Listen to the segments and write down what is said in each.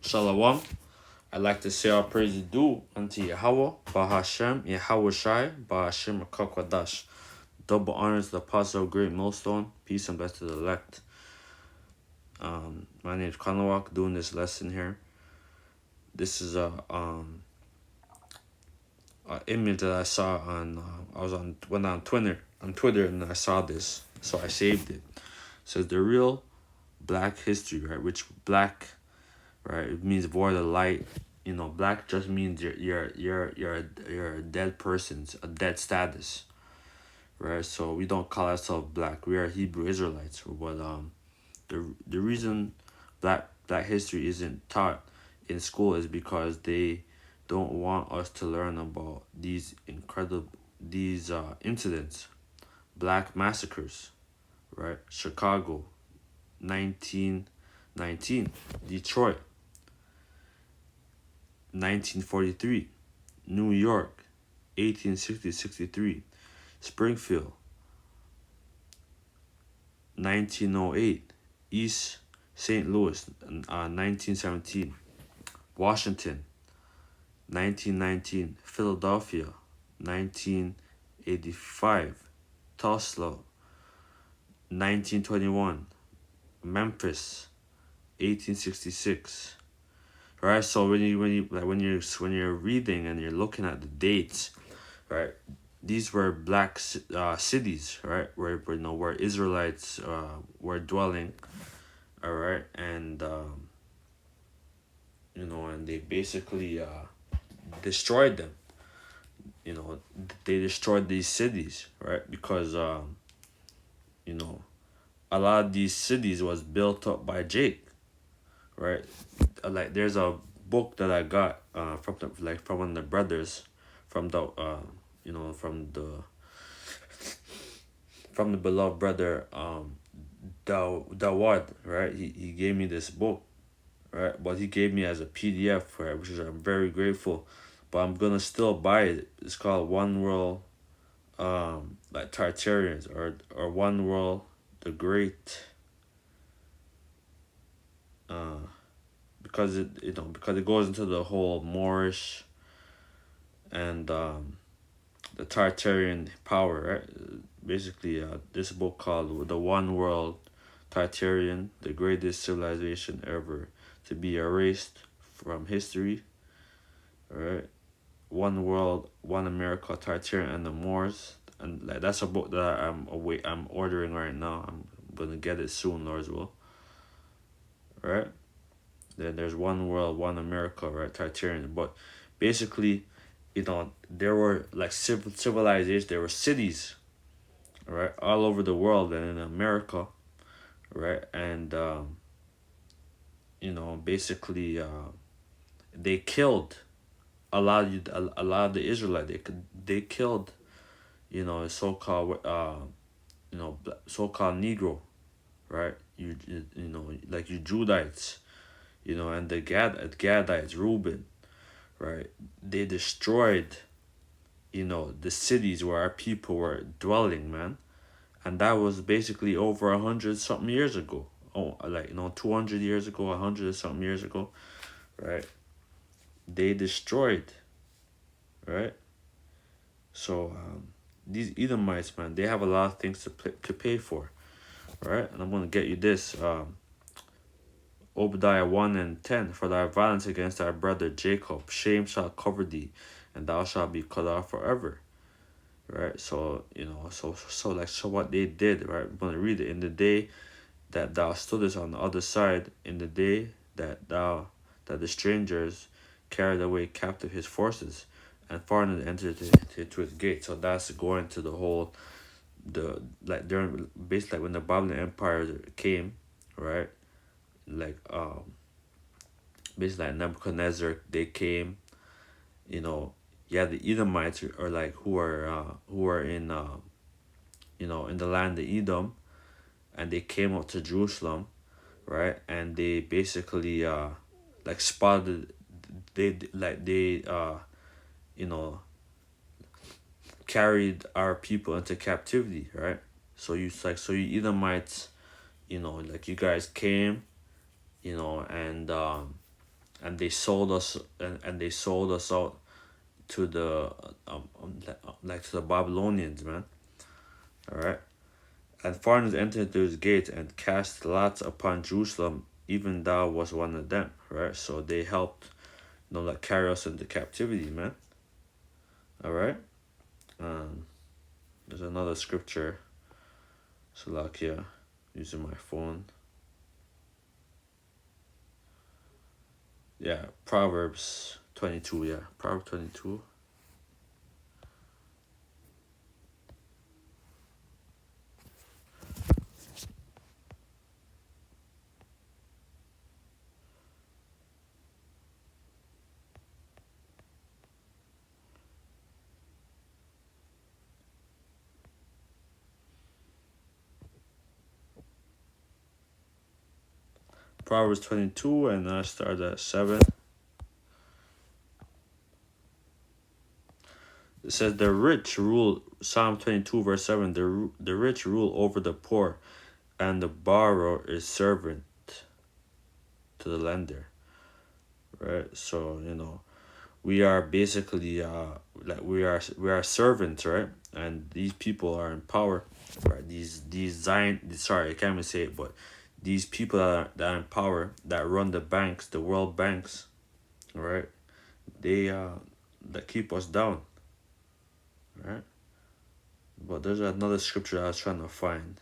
Shalom. I'd like to say our praises due unto Yahweh, Bahashem, Yahweh Shai, Bahashem Akakwadash. Double honors to the apostle of great millstone. Peace and blessings to the elect. My name is Kanawak, doing this lesson here. This is a image that I saw on went on Twitter and I saw this, so I saved it. It says the real black history, right? Which black, right? It means void of light. Black just means you're a dead person's a dead status, right? So we don't call ourselves black. We are Hebrew Israelites. But the reason black history isn't taught in school is because they don't want us to learn about these incidents, black massacres, right? Chicago, 1919, Detroit, 1943, New York, 1860-63, Springfield, 1908, East St. Louis, 1917, Washington, 1919, Philadelphia, 1985, Tulsa, 1921, Memphis, 1866. Right, so when you're reading and you're looking at the dates, right, these were black cities, right, where Israelites were dwelling, all right, and and they basically destroyed them. They destroyed these cities, right, because a lot of these cities was built up by Jake, right? Like there's a book that I got from one of the brothers from the from the beloved brother Dawad, right? He gave me this book, right? But he gave me as a PDF, right, which is I'm very grateful. But I'm gonna still buy it. It's called One World, like Tartarians, or One World, the Great. Because it goes into the whole Moorish and the Tartarian power, right? Basically, this book called The One World Tartarian, the greatest civilization ever to be erased from history, right? One World, One America, Tartarian, and the Moors, and like that's a book that I'm ordering right now. I'm gonna get it soon, Lord's will. Right? Then there's One World, One America, right? Tartarian. But basically, there were like civilizations, there were cities, right, all over the world and in America, right? And basically, they killed a lot of the Israelites. They killed, so-called so-called Negro, right? Like you Judites, and the Gadites, Reuben, right? They destroyed, the cities where our people were dwelling, man. And that was basically over 100 something years ago. Oh, 200 years ago, 100 something years ago, right? They destroyed, right? So these Edomites, man, they have a lot of things to pay for, right? And I'm gonna get you this. Obadiah 1:10, for thy violence against thy brother Jacob, shame shall cover thee, and thou shalt be cut off forever. Right? So, so what they did, right? We're gonna read it. In the day that thou stoodest on the other side, in the day that the strangers carried away captive his forces, and foreigners entered into his gate. So that's going to the whole during basically like when the Babylonian Empire came, right? Like basically like Nebuchadnezzar, they came, the Edomites are like who are in in the land of Edom, and they came up to Jerusalem, right? And they basically like spotted they carried our people into captivity, right? So you Edomites, like you guys came, and and they sold us and they sold us out to the like to the Babylonians, man. All right. And foreigners entered through his gates and cast lots upon Jerusalem, even thou was one of them, right? So they helped, like carry us into captivity, man. All right. Um, there's another scripture. So like, yeah, using my phone. Yeah, Proverbs 22. Yeah, Proverbs 22. Proverbs 22, and I start at 7. It says, the rich rule, Psalm 22, verse 7, the rich rule over the poor, and the borrower is servant to the lender, right? So, we are basically, like we are servants, right? And these people are in power, right? These Zion, sorry, I can't even say it, but these people that are in power, that run the banks, the world banks, right? They that keep us down, right? But there's another scripture I was trying to find,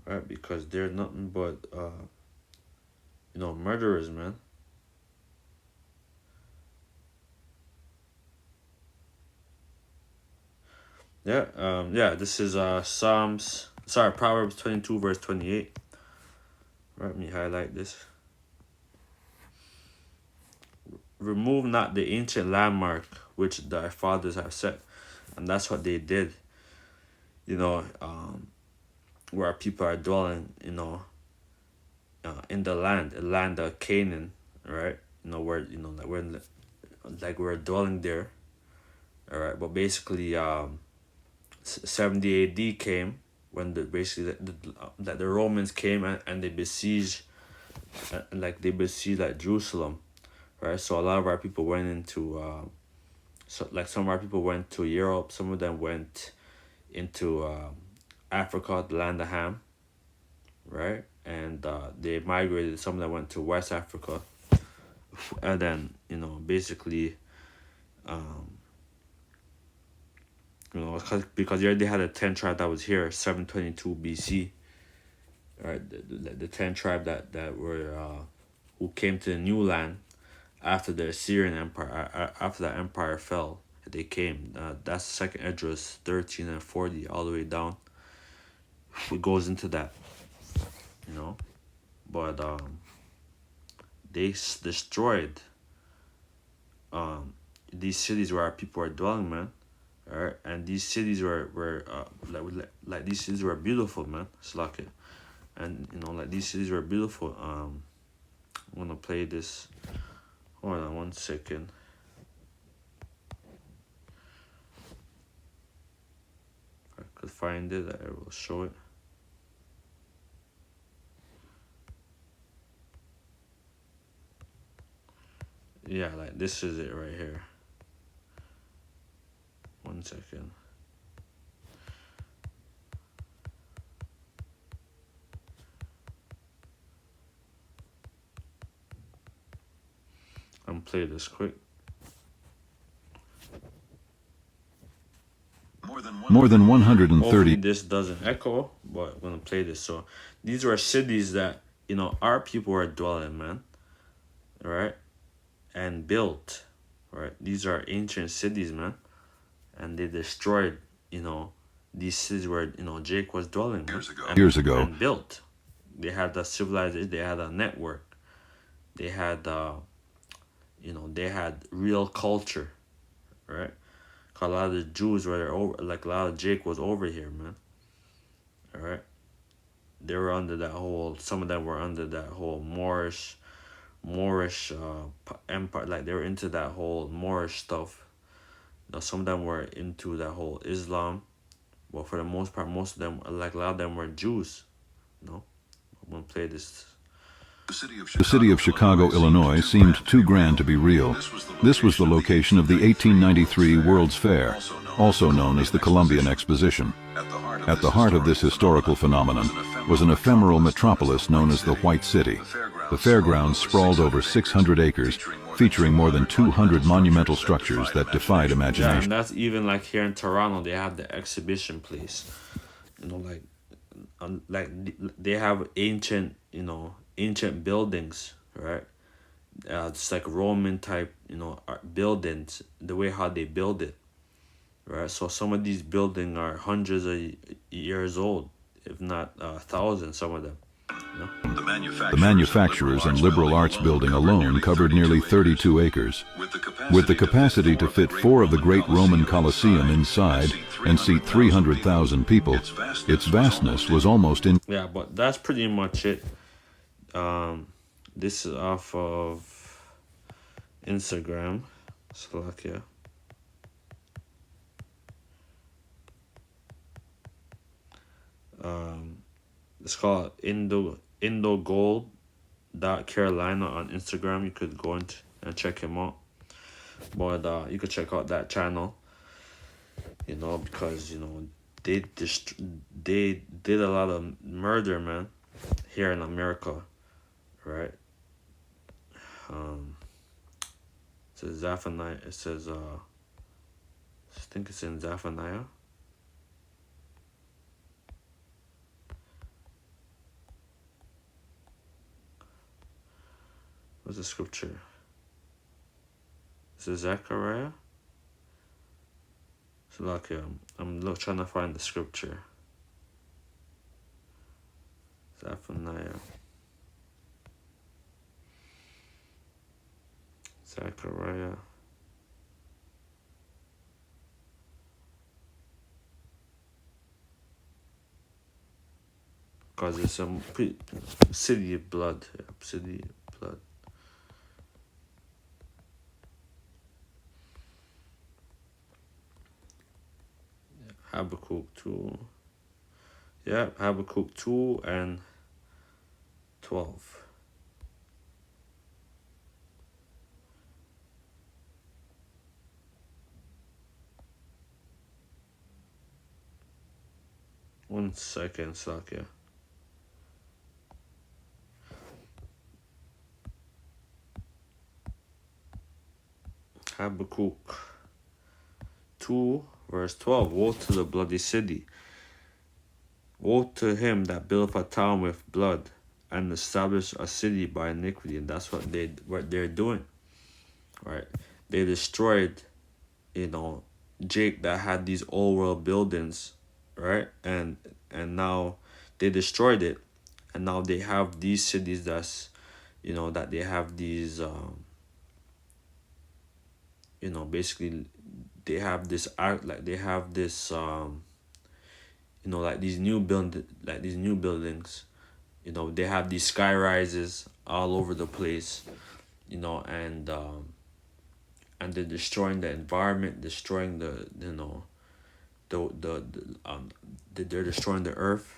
right? Because they're nothing but murderers, man. Yeah, yeah. This is Proverbs 22, verse 28. Let me highlight this. Remove not the ancient landmark which thy fathers have set, and that's what they did. Where people are dwelling, in the land of Canaan, right? Where we're dwelling there, all right. But basically, 70 A.D. came when the Romans came and they besieged, like Jerusalem, right? So a lot of our people went into, some of our people went to Europe. Some of them went into Africa, the land of Ham, right? And they migrated. Some of them went to West Africa, and then basically, um, because they already had a 10 tribe that was here, 722 BC, right? The 10 tribe that were who came to the new land after the Assyrian Empire. After that empire fell, they came. That's Second Esdras 13 and 40, all the way down. It goes into that, you know. But they destroyed these cities where our people are dwelling, man. Alright, and these cities were like these cities were beautiful, man. It's like it, and like these cities were beautiful. I wanna play this. Hold on 1 second. If I could find it, I will show it. Yeah, like this is it right here. 1 second. I'm play this quick. More than 130. Hopefully this doesn't echo, but I'm gonna play this. So these were cities that our people were dwelling, man. Right, and built. Right, these are ancient cities, man, and they destroyed. These cities where Jake was dwelling, man, Years ago. and built. They had a civilization. They had a network. They had they had real culture, right? 'Cause a lot of the Jews were over, like a lot of Jake was over here, man. All right, they were under that whole. Some of them were under that whole Moorish empire. Like they were into that whole Moorish stuff. Some of them were into that whole Islam, but for the most part, most of them, like a lot of them, were Jews. I'm gonna play this. The city of Chicago, Illinois seemed too grand to be real. This was the location of the 1893 World's Fair, also known as the Columbian Exposition. At the heart of this historical phenomenon was an ephemeral metropolis known as the White City. The fairgrounds sprawled over 600 acres, featuring more than 200 monumental structures that defied Yeah, imagination. and that's even like here in Toronto, they have the exhibition place. You know, they have ancient, ancient buildings, right? It's like Roman type, buildings. The way how they build it, right? So some of these buildings are hundreds of years old, if not thousands. Some of them, you know. The Manufacturers and Liberal Arts Building alone covered nearly 32 acres, with the capacity to fit 4 of the great Roman Colosseum inside and seat 300,000 people. Its vastness was almost in. Yeah, but that's pretty much it. This is off of Instagram, Slovakia. It's called Carolina on Instagram. You could go and check him out. But you could check out that channel. Because they did a lot of murder, man, here in America, right? It says Zephaniah. It says I think it's in Zephaniah. What's the scripture? Is it Zechariah? So like I'm trying to find the scripture. Zephaniah. Zechariah. Because it's a city of blood. Yeah, city of blood. Habakkuk 2. Yeah, Habakkuk 2 and 12. One second, Slakia. Habakkuk 2, verse 12. Woe to the bloody city. Woe to him that buildeth a town with blood and establish a city by iniquity. And that's what they're doing. Right? They destroyed, Jake that had these old world buildings, right? And now they destroyed it. And now they have these cities that's that they have these basically they have this art, like they have this like these new buildings, they have these sky rises all over the place, and they're destroying the environment, destroying they're destroying the earth,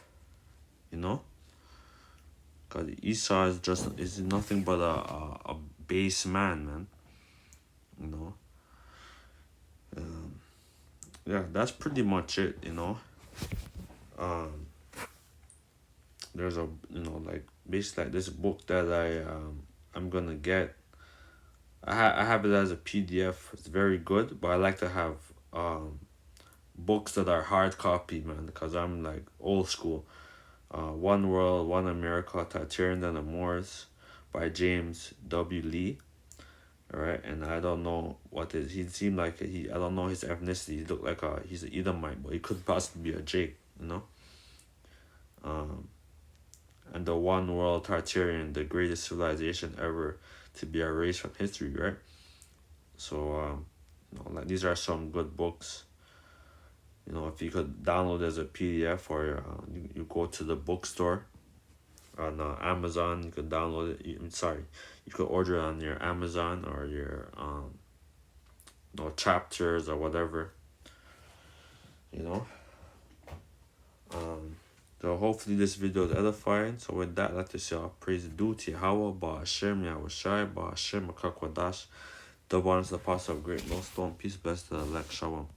because Esau is nothing but a base man, you know. Yeah, that's pretty much it, There's a like basically like this book that I'm gonna get. I have it as a PDF. It's very good, but I like to have books that are hard copy, man, because I'm like old school. One World, One America, Titarian and the Moors by James W. Lee. Alright, and I don't know he seemed like I don't know his ethnicity. He looked like he's an Edomite, but he could possibly be a Jake, And the One World Tartarian, the greatest civilization ever to be erased from history, right? So, like these are some good books. If you could download as a PDF, or you go to the bookstore on Amazon, you could download it. You could order it on your Amazon or your chapters or whatever. So hopefully this video is edifying. So with that, let us say all praise due to Yahweh, Ba'ashem, Yahushai, Ba'ashem, Akakwadash, double honors to the apostle of great millstone. Peace, blessed to the elect. Shalom.